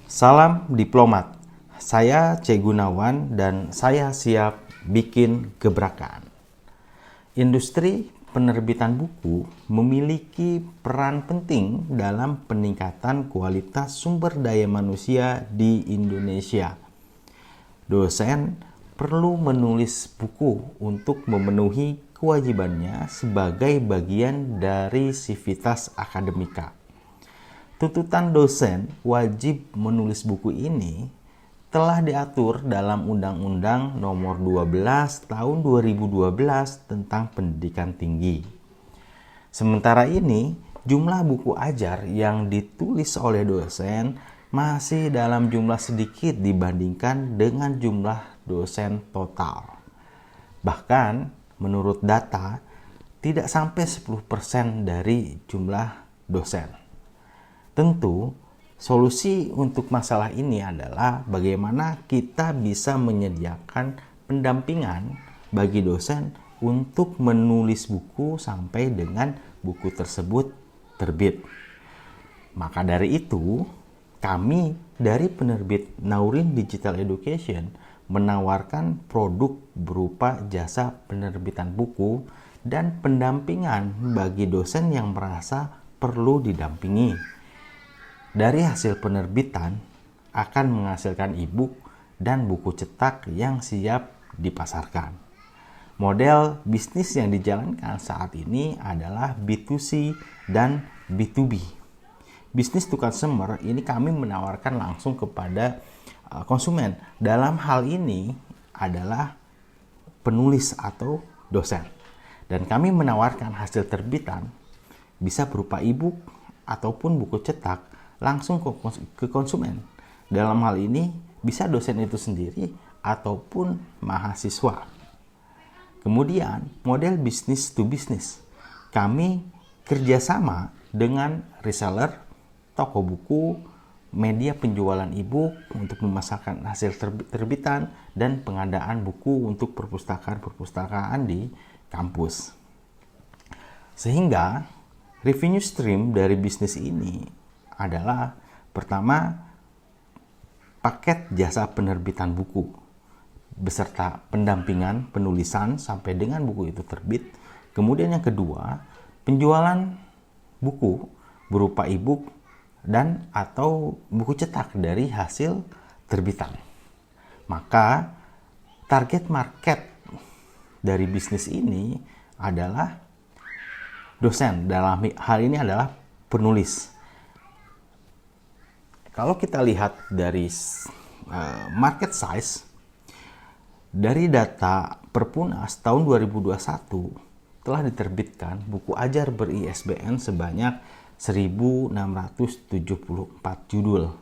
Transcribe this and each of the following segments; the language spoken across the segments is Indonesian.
Salam diplomat, saya C. Gunawan dan saya siap bikin gebrakan. Industri penerbitan buku memiliki peran penting dalam peningkatan kualitas sumber daya manusia di Indonesia. Dosen perlu menulis buku untuk memenuhi kewajibannya sebagai bagian dari sivitas akademika. Tuntutan dosen wajib menulis buku ini telah diatur dalam Undang-Undang Nomor 12 Tahun 2012 tentang Pendidikan Tinggi. Sementara ini, jumlah buku ajar yang ditulis oleh dosen masih dalam jumlah sedikit dibandingkan dengan jumlah dosen total. Bahkan, menurut data, tidak sampai 10% dari jumlah dosen. Tentu, solusi untuk masalah ini adalah bagaimana kita bisa menyediakan pendampingan bagi dosen untuk menulis buku sampai dengan buku tersebut terbit. Maka dari itu, kami dari penerbit Naurin Digital Education menawarkan produk berupa jasa penerbitan buku dan pendampingan bagi dosen yang merasa perlu didampingi. Dari hasil penerbitan akan menghasilkan e-book dan buku cetak yang siap dipasarkan. Model bisnis yang dijalankan saat ini adalah B2C dan B2B. Bisnis to consumer ini kami menawarkan langsung kepada konsumen. Dalam hal ini adalah penulis atau dosen. Dan kami menawarkan hasil terbitan bisa berupa e-book ataupun buku cetak langsung ke konsumen. Dalam hal ini bisa dosen itu sendiri ataupun mahasiswa. Kemudian model bisnis to bisnis. Kami kerjasama dengan reseller, toko buku, media penjualan e-book untuk memasarkan hasil terbitan dan pengadaan buku untuk perpustakaan-perpustakaan di kampus. Sehingga revenue stream dari bisnis ini adalah pertama, paket jasa penerbitan buku beserta pendampingan penulisan sampai dengan buku itu terbit. Kemudian yang kedua, penjualan buku berupa e-book dan atau buku cetak dari hasil terbitan. Maka target market dari bisnis ini adalah dosen, dalam hal ini adalah penulis. Kalau kita lihat dari market size, dari data Perpunas tahun 2021 telah diterbitkan buku ajar ber-ISBN sebanyak 1.674 judul.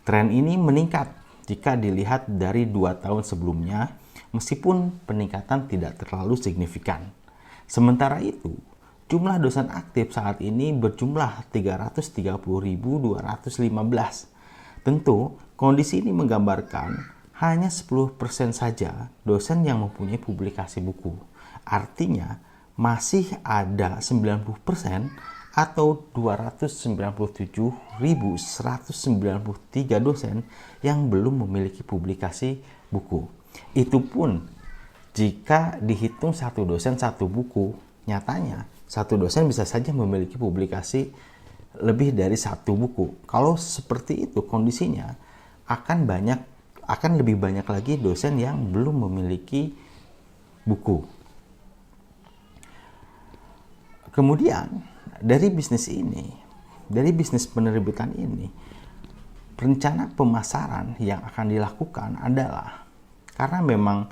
Tren ini meningkat jika dilihat dari 2 tahun sebelumnya, meskipun peningkatan tidak terlalu signifikan. Sementara itu, jumlah dosen aktif saat ini berjumlah 330.215. Tentu, kondisi ini menggambarkan hanya 10% saja dosen yang mempunyai publikasi buku. Artinya, masih ada 90% atau 297.193 dosen yang belum memiliki publikasi buku. Itu pun jika dihitung satu dosen satu buku, nyatanya satu dosen bisa saja memiliki publikasi lebih dari satu buku. Kalau seperti itu kondisinya, akan lebih banyak lagi dosen yang belum memiliki buku. Kemudian dari bisnis penerbitan ini, rencana pemasaran yang akan dilakukan adalah karena memang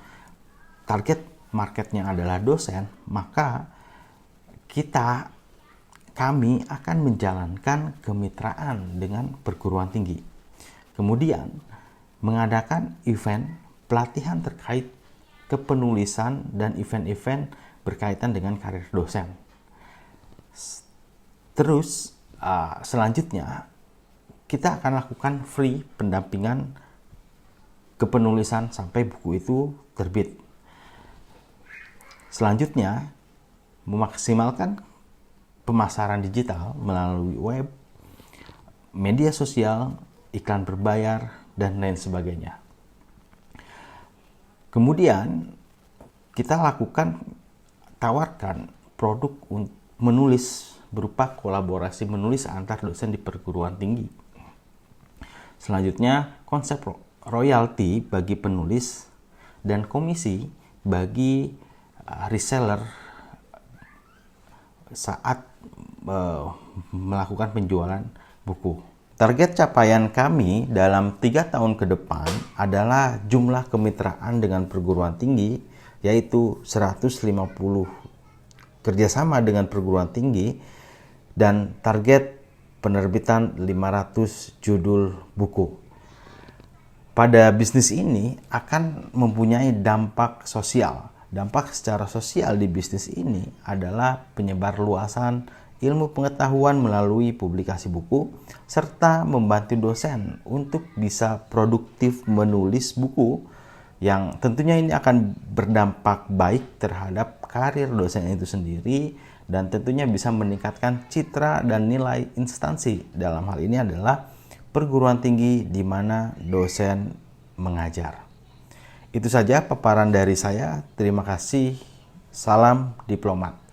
target marketnya adalah dosen, maka kami akan menjalankan kemitraan dengan perguruan tinggi. Kemudian mengadakan event pelatihan terkait kepenulisan dan event-event berkaitan dengan karir dosen. Terus selanjutnya kita akan lakukan free pendampingan kepenulisan sampai buku itu terbit. Selanjutnya memaksimalkan pemasaran digital melalui web, media sosial, iklan berbayar, dan lain sebagainya. Kemudian kita tawarkan produk menulis berupa kolaborasi menulis antar dosen di perguruan tinggi. Selanjutnya, konsep royalti bagi penulis dan komisi bagi reseller saat melakukan penjualan buku. Target capaian kami dalam 3 tahun ke depan adalah jumlah kemitraan dengan perguruan tinggi, yaitu 150 kerjasama dengan perguruan tinggi, dan target penerbitan 500 judul buku. Pada bisnis ini akan mempunyai dampak sosial. Dampak secara sosial di bisnis ini adalah penyebar luasan ilmu pengetahuan melalui publikasi buku, serta membantu dosen untuk bisa produktif menulis buku, yang tentunya ini akan berdampak baik terhadap karir dosen itu sendiri, dan tentunya bisa meningkatkan citra dan nilai instansi. Dalam hal ini adalah perguruan tinggi di mana dosen mengajar. Itu saja paparan dari saya. Terima kasih. Salam diplomat.